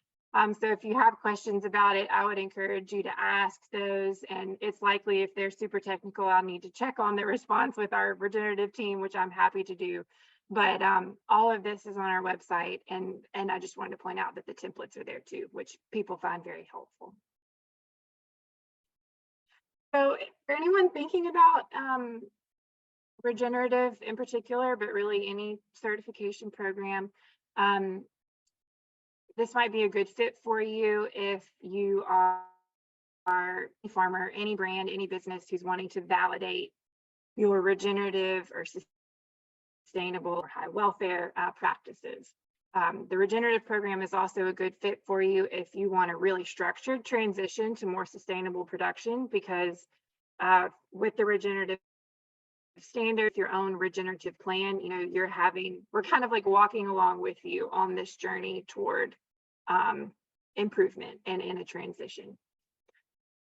Speaker 6: so if you have questions about it, I would encourage you to ask those. And it's likely if they're super technical, I'll need to check on the response with our regenerative team, which I'm happy to do. But all of this is on our website. And I just wanted to point out that the templates are there too, which people find very helpful. So for anyone thinking about regenerative in particular, but really any certification program, this might be a good fit for you if you are a farmer, any brand, any business who's wanting to validate your regenerative or sustainable or high welfare practices. The regenerative program is also a good fit for you if you want a really structured transition to more sustainable production, because with the regenerative standard, your own regenerative plan, you know, we're kind of like walking along with you on this journey toward improvement and in a transition.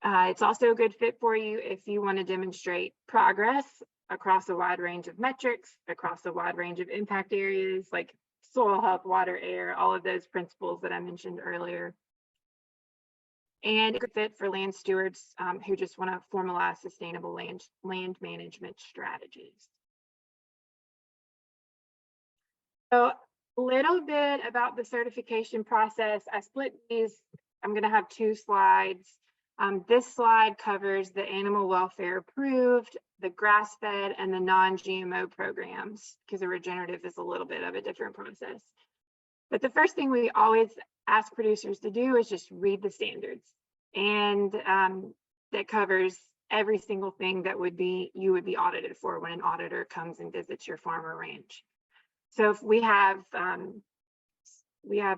Speaker 6: It's also a good fit for you if you want to demonstrate progress across a wide range of metrics, across a wide range of impact areas like soil health, water, air, all of those principles that I mentioned earlier. And a good fit for land stewards who just want to formalize sustainable land management strategies. So a little bit about the certification process. I split these. I'm going to have two slides. This slide covers the animal welfare approved, the grass-fed, and the non-GMO programs, because the regenerative is a little bit of a different process. But the first thing we always ask producers to do is just read the standards. And that covers every single thing that you would be audited for when an auditor comes and visits your farm or ranch. So if we have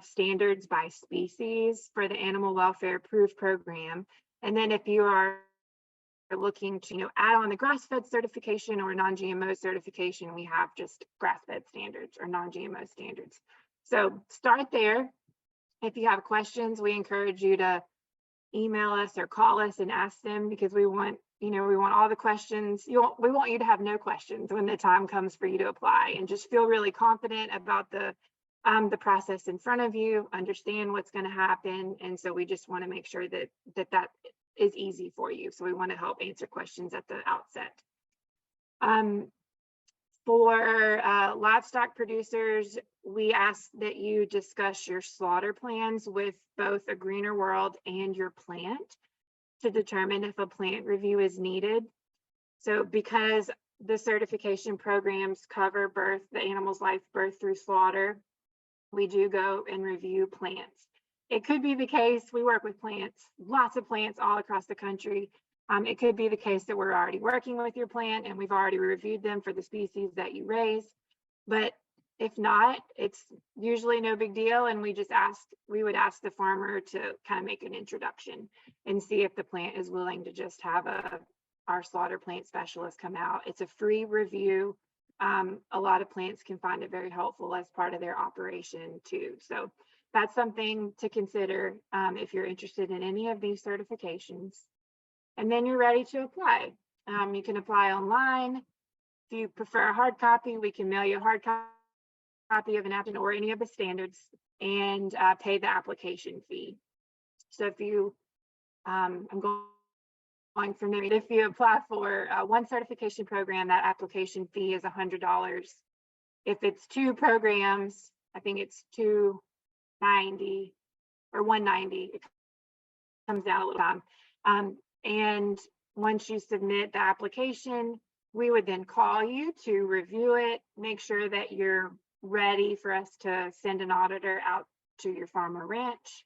Speaker 6: standards by species for the animal welfare approved program. And then if you are looking to add on the grass-fed certification or non-GMO certification, we have just grass-fed standards or non-GMO standards. So start there. If you have questions, we encourage you to email us or call us and ask them, because we want all the questions. We want you to have no questions when the time comes for you to apply, and just feel really confident about the process in front of you, understand what's going to happen. And so we just want to make sure that is easy for you. So we want to help answer questions at the outset. For livestock producers, we ask that you discuss your slaughter plans with both A Greener World and your plant to determine if a plant review is needed. So because the certification programs cover the animal's life birth through slaughter, we do go and review plants. It could be the case, we work with plants, lots of plants all across the country. It could be the case that we're already working with your plant and we've already reviewed them for the species that you raise. But if not, it's usually no big deal. And we would ask the farmer to kind of make an introduction and see if the plant is willing to just have our slaughter plant specialist come out. It's a free review. A lot of plants can find it very helpful as part of their operation too. So that's something to consider if you're interested in any of these certifications. And then you're ready to apply. You can apply online. If you prefer a hard copy, we can mail you a hard copy of an app or any of the standards and pay the application fee. So if you, I'm going from there, if you apply for one certification program, that application fee is $100. If it's two programs, I think it's $290 or $190. It comes down a little time. And once you submit the application, we would then call you to review it, make sure that you're ready for us to send an auditor out to your farm or ranch.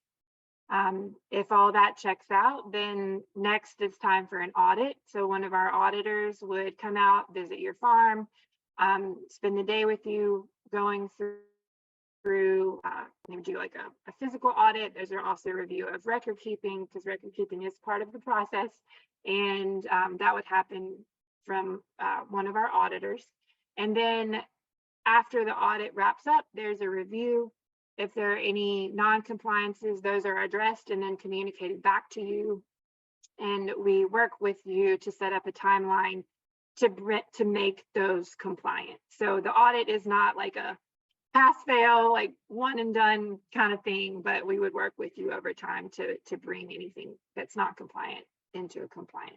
Speaker 6: If all that checks out, then next it's time for an audit. So one of our auditors would come out, visit your farm, spend the day with you, going through do like a physical audit. There's also a review of record keeping, because record keeping is part of the process, and that would happen from one of our auditors. And then after the audit wraps up, there's a review. If there are any non-compliances, those are addressed and then communicated back to you. And we work with you to set up a timeline to make those compliant. So the audit is not like a pass-fail, like one and done kind of thing, but we would work with you over time to bring anything that's not compliant into a compliance.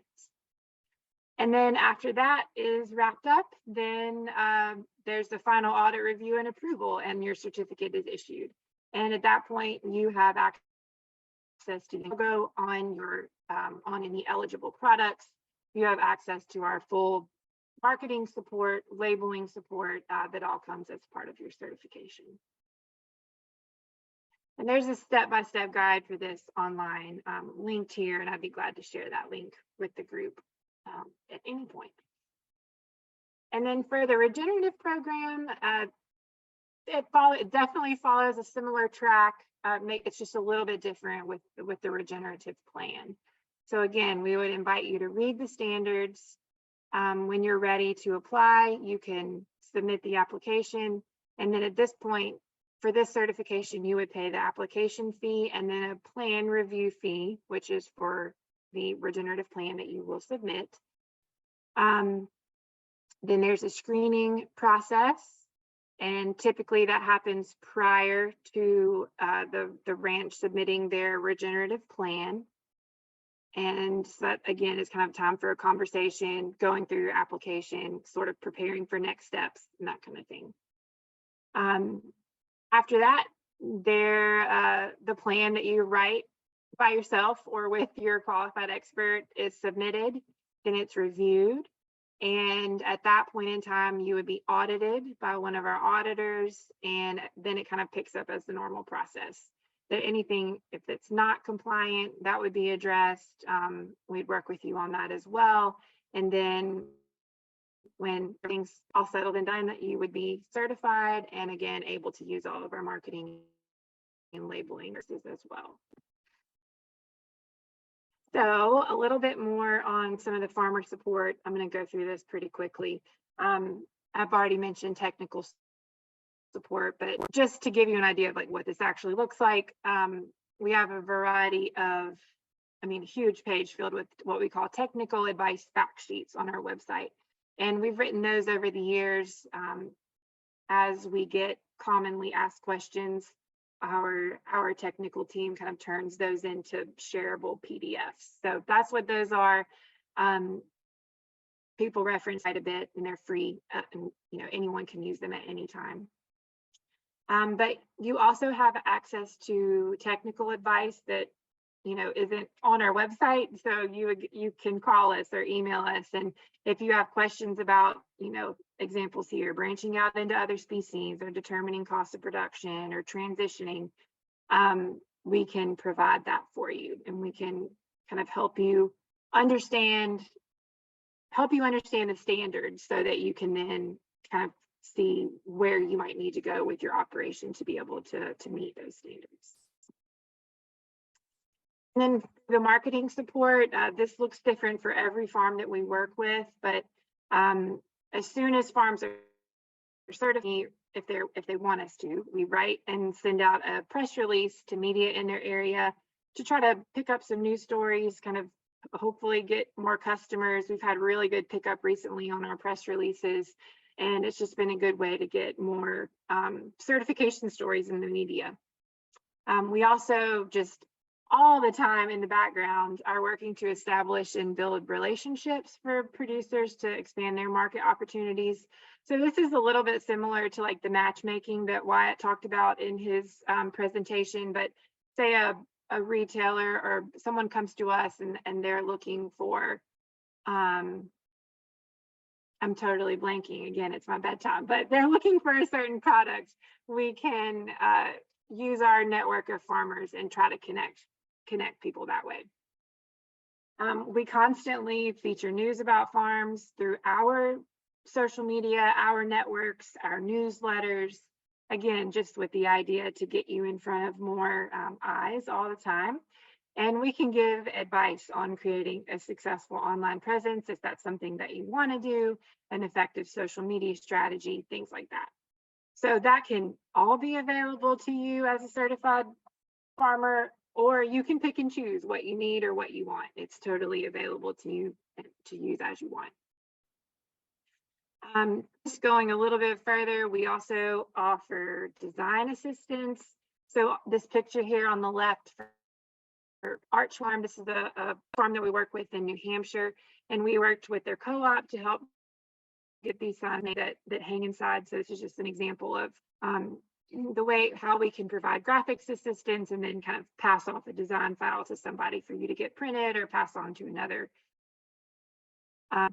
Speaker 6: And then after that is wrapped up, then there's the final audit review and approval, and your certificate is issued. And at that point, you have access to the logo on your on any eligible products. You have access to our full marketing support, labeling support, that all comes as part of your certification. And there's a step-by-step guide for this online linked here, and I'd be glad to share that link with the group at any point. And then for the regenerative program, it definitely follows a similar track. It's just a little bit different with the regenerative plan. So again, we would invite you to read the standards. When you're ready to apply, you can submit the application. And then at this point, for this certification, you would pay the application fee and then a plan review fee, which is for the regenerative plan that you will submit. Then there's a screening process, and typically that happens prior to the ranch submitting their regenerative plan. And so that, again, is kind of time for a conversation, going through your application, sort of preparing for next steps and that kind of thing. After that, the plan that you write by yourself or with your qualified expert is submitted, then it's reviewed. And at that point in time, you would be audited by one of our auditors, and then it kind of picks up as the normal process. That anything, if it's not compliant, that would be addressed. We'd work with you on that as well. And then when everything's all settled and done, that you would be certified and again, able to use all of our marketing and labeling services as well. So a little bit more on some of the farmer support. I'm going to go through this pretty quickly. I've already mentioned technical support, but just to give you an idea of like what this actually looks like, we have a variety of, huge page filled with what we call technical advice fact sheets on our website. And we've written those over the years. As we get commonly asked questions, our technical team kind of turns those into shareable PDFs. So that's what those are. People reference quite a bit, and they're free. And, anyone can use them at any time. But you also have access to technical advice that isn't on our website. So you can call us or email us, and if you have questions about examples here, branching out into other species or determining cost of production or transitioning, we can provide that for you, and we can kind of help you understand the standards so that you can then kind of see where you might need to go with your operation to be able to meet those standards. And then the marketing support, this looks different for every farm that we work with, but as soon as farms are certified, if they want us to, we write and send out a press release to media in their area to try to pick up some news stories, kind of hopefully get more customers. We've had really good pickup recently on our press releases, and it's just been a good way to get more certification stories in the media. We also just all the time in the background are working to establish and build relationships for producers to expand their market opportunities. So this is a little bit similar to like the matchmaking that Wyatt talked about in his presentation, but say a retailer or someone comes to us and they're looking for, I'm totally blanking again, it's my bedtime, but they're looking for a certain product. We can use our network of farmers and try to connect connect people that way. We constantly feature news about farms through our social media, our networks, our newsletters, again, just with the idea to get you in front of more eyes all the time. And we can give advice on creating a successful online presence if that's something that you want to do, an effective social media strategy, things like that. So that can all be available to you as a certified farmer, or you can pick and choose what you need or what you want. It's totally available to you to use as you want. Just going a little bit further, we also offer design assistance. So this picture here on the left for Arch Farm, this is a farm that we work with in New Hampshire, and we worked with their co-op to help get these signs made that hang inside. So this is just an example of how we can provide graphics assistance and then kind of pass off a design file to somebody for you to get printed or pass on to another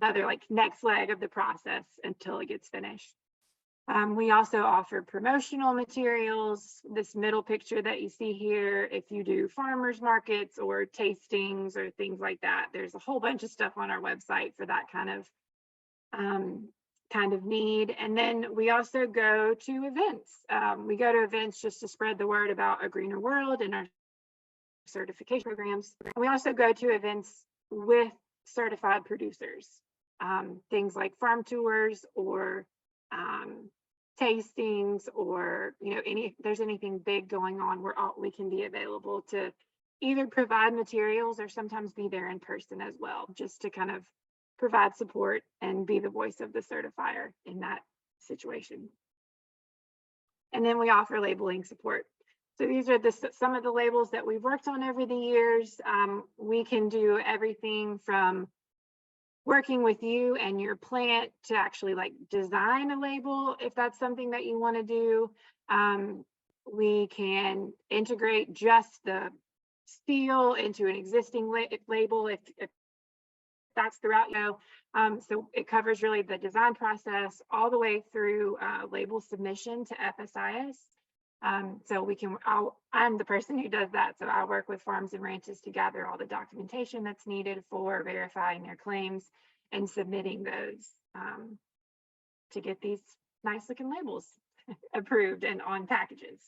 Speaker 6: like next leg of the process until it gets finished. We also offer promotional materials. This middle picture that you see here, if you do farmers markets or tastings or things like that, there's a whole bunch of stuff on our website for that kind of need. And then we also go to events. We go to events just to spread the word about A Greener World and our certification programs. We also go to events with certified producers, things like farm tours or tastings, or if there's anything big going on, we can be available to either provide materials or sometimes be there in person as well, just to kind of provide support and be the voice of the certifier in that situation. And then we offer labeling support. So these are some of the labels that we've worked on over the years. We can do everything from working with you and your plant to actually like design a label if that's something that you want to do. We can integrate just the steel into an existing label if that's the route you go. So it covers really the design process all the way through label submission to FSIS. So I'm the person who does that. So I work with farms and ranches to gather all the documentation that's needed for verifying their claims and submitting those to get these nice looking labels approved and on packages.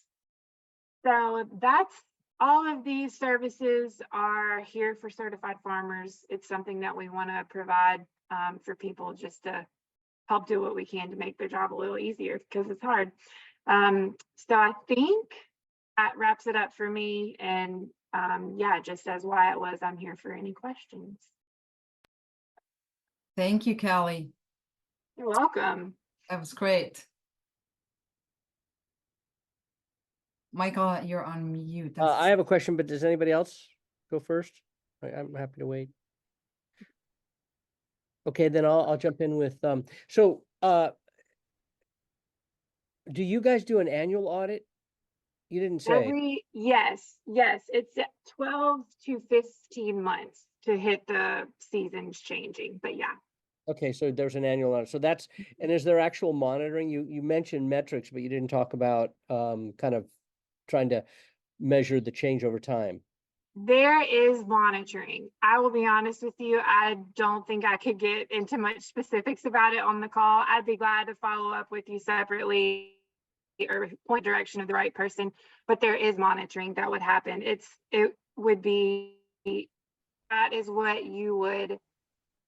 Speaker 6: So that's all of these services are here for certified farmers. It's something that we want to provide for people just to help do what we can to make their job a little easier because it's hard. So I think that wraps it up for me. And yeah, just as Wyatt was, I'm here for any questions.
Speaker 2: Thank you, Callie.
Speaker 6: You're welcome.
Speaker 2: That was great. Michael, you're on mute.
Speaker 3: I have a question, but does anybody else go first? I'm happy to wait. Okay, then I'll jump in with do you guys do an annual audit? You didn't say.
Speaker 6: Yes, it's 12 to 15 months to hit the seasons changing, but yeah.
Speaker 3: Okay, so there's an annual audit. So that's, and is there actual monitoring? You mentioned metrics, but you didn't talk about kind of trying to measure the change over time.
Speaker 6: There is monitoring. I will be honest with you, I don't think I could get into much specifics about it on the call. I'd be glad to follow up with you separately or point direction of the right person, but there is monitoring that would happen. It would be, that is what you would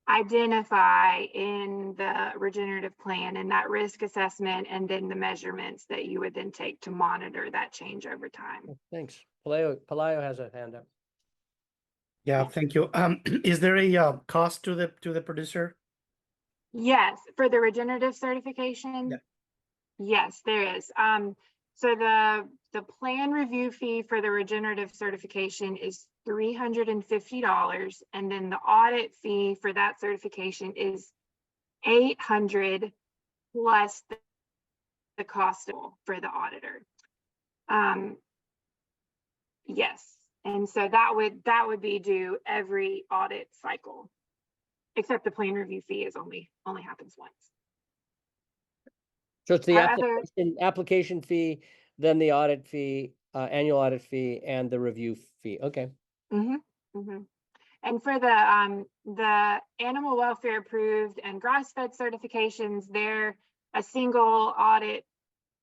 Speaker 6: identify in the regenerative plan and that risk assessment, and then the measurements that you would then take to monitor that change over time.
Speaker 3: Thanks. Palaio has a hand up.
Speaker 5: Yeah, thank you. Is there a cost to the producer?
Speaker 6: Yes, for the regenerative certification.
Speaker 5: Yeah.
Speaker 6: Yes, there is. So the plan review fee for the regenerative certification is $350, and then the audit fee for that certification is $800 plus the cost for the auditor. Yes, and so that would be due every audit cycle, except the plan review fee is only happens once.
Speaker 3: So it's the application fee, then the audit fee, annual audit fee, and the review fee. Okay.
Speaker 6: And for the animal welfare approved and grass-fed certifications, they're a single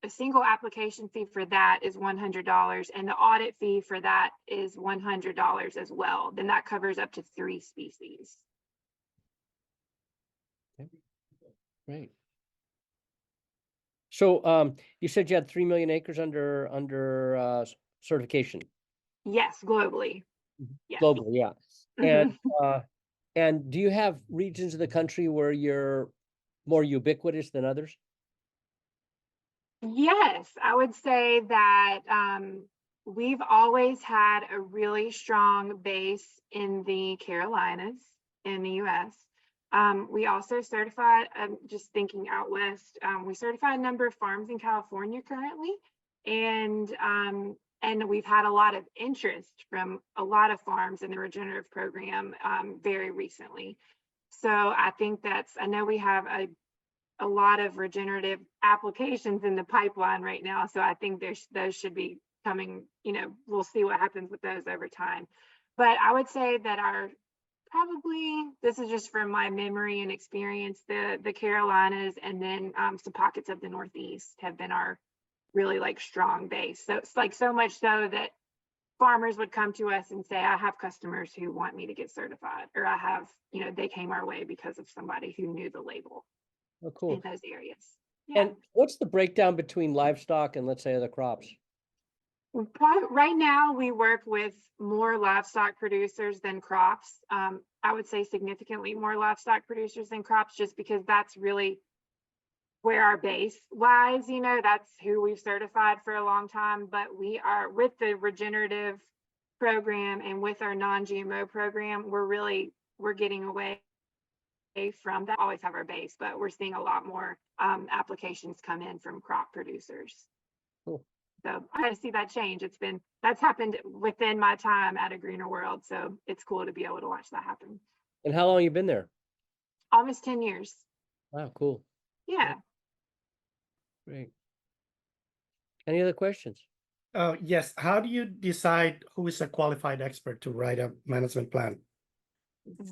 Speaker 6: application fee for that is $100, and the audit fee for that is $100 as well. Then that covers up to 3 species.
Speaker 3: Great. So you said you had 3 million acres under certification.
Speaker 6: Yes, globally. Yes.
Speaker 3: Globally, yeah. And do you have regions of the country where you're more ubiquitous than others?
Speaker 6: Yes, I would say that we've always had a really strong base in the Carolinas in the US. We also certified, just thinking out west, we certified a number of farms in California currently. And we've had a lot of interest from a lot of farms in the regenerative program very recently. So I think I know we have a lot of regenerative applications in the pipeline right now. So I think those should be coming, we'll see what happens with those over time. But I would say that probably, this is just from my memory and experience, the Carolinas and then some pockets of the Northeast have been our really strong base. So it's so much so that farmers would come to us and say, I have customers who want me to get certified, or I have, they came our way because of somebody who knew the label.
Speaker 3: Oh, cool.
Speaker 6: In those areas. Yeah.
Speaker 3: And what's the breakdown between livestock and, let's say, other crops?
Speaker 6: Right now, we work with more livestock producers than crops. I would say significantly more livestock producers than crops, just because that's really where our base lies. That's who we've certified for a long time. But we are, with the regenerative program and with our non-GMO program, we're getting away from that. Always have our base, but we're seeing a lot more applications come in from crop producers.
Speaker 3: Cool.
Speaker 6: So I gotta see that change. That's happened within my time at A Greener World. So it's cool to be able to watch that happen.
Speaker 3: And how long have you been there?
Speaker 6: Almost 10 years.
Speaker 3: Wow, cool.
Speaker 6: Yeah.
Speaker 3: Great. Any other questions?
Speaker 5: Yes. How do you decide who is a qualified expert to write a management plan?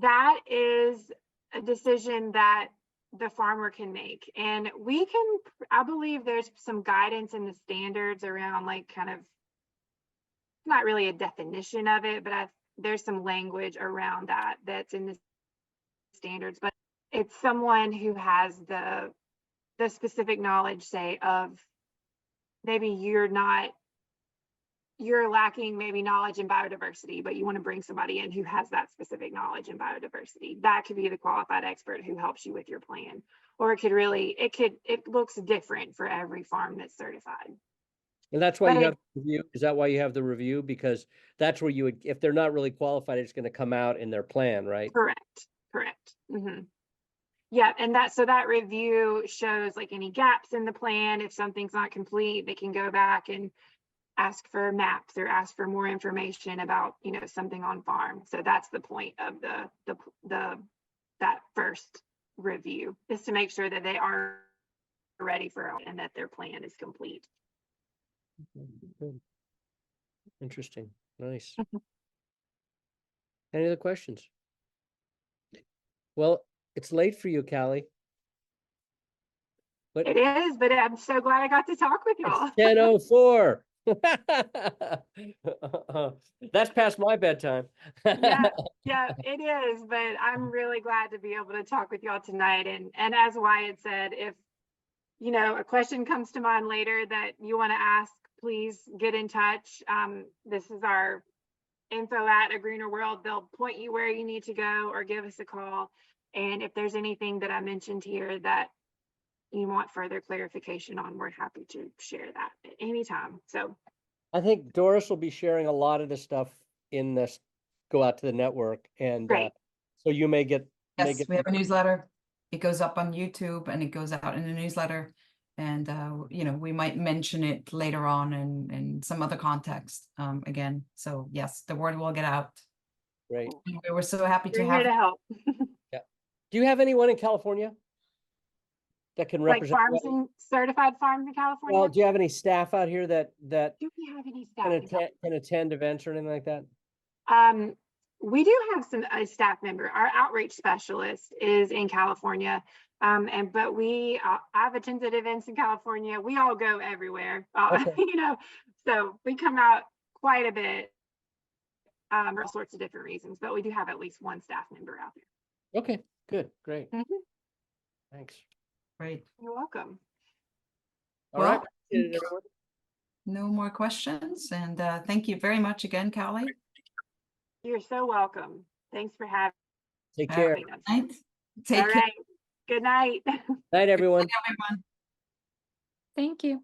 Speaker 6: That is a decision that the farmer can make. And I believe there's some guidance in the standards around not really a definition of it, but there's some language around that's in the standards. But it's someone who has the specific knowledge, say, of maybe you're lacking maybe knowledge in biodiversity, but you want to bring somebody in who has that specific knowledge in biodiversity. That could be the qualified expert who helps you with your plan. Or it looks different for every farm that's certified.
Speaker 3: And that's why you have the review. Is that why you have the review? Because that's where you would, if they're not really qualified, it's going to come out in their plan, right?
Speaker 6: Correct. Yeah, and that review shows any gaps in the plan. If something's not complete, they can go back and ask for maps or ask for more information about something on farm. So that's the point of that first review, is to make sure that they are ready for it and that their plan is complete.
Speaker 3: Good. Interesting. Nice. Any other questions? Well, it's late for you, Callie. But
Speaker 6: it is, but I'm so glad I got to talk with y'all.
Speaker 3: It's 10:04. That's past my bedtime.
Speaker 6: yeah, it is, but I'm really glad to be able to talk with y'all tonight. And as Wyatt said, if a question comes to mind later that you want to ask, please get in touch. This is our info at A Greener World. They'll point you where you need to go or give us a call. And if there's anything that I mentioned here that you want further clarification on, we're happy to share that at any time. So
Speaker 3: I think Doris will be sharing a lot of the stuff in this, go out to the network. And so you may get.
Speaker 2: Yes, we have a newsletter. It goes up on YouTube and it goes out in a newsletter. And, we might mention it later on in some other context again. So yes, the word will get out.
Speaker 3: Great.
Speaker 2: We were so happy
Speaker 6: we're
Speaker 2: to
Speaker 6: here
Speaker 2: have.
Speaker 6: to help.
Speaker 3: Yeah. Do you have anyone in California that can represent
Speaker 6: farms and certified farms in California?
Speaker 3: Well, do you have any staff out here that
Speaker 6: do we have any staff
Speaker 3: can attend events or anything like that?
Speaker 6: We do have a staff member. Our outreach specialist is in California. But I have attended events in California. We all go everywhere,
Speaker 3: Okay.
Speaker 6: so we come out quite a bit for all sorts of different reasons, but we do have at least one staff member out there.
Speaker 3: Okay, good, great.
Speaker 6: Mhm.
Speaker 3: Thanks.
Speaker 2: Great.
Speaker 6: You're welcome.
Speaker 3: All right.
Speaker 2: Well,
Speaker 3: appreciate it, everyone.
Speaker 2: no more questions. And thank you very much again, Callie.
Speaker 6: You're so welcome. Thanks for having
Speaker 3: Take care.
Speaker 6: us.
Speaker 2: Night. Take
Speaker 6: All
Speaker 2: care,
Speaker 6: right. Good night.
Speaker 3: Night, everyone.
Speaker 2: everyone.
Speaker 7: Thank you.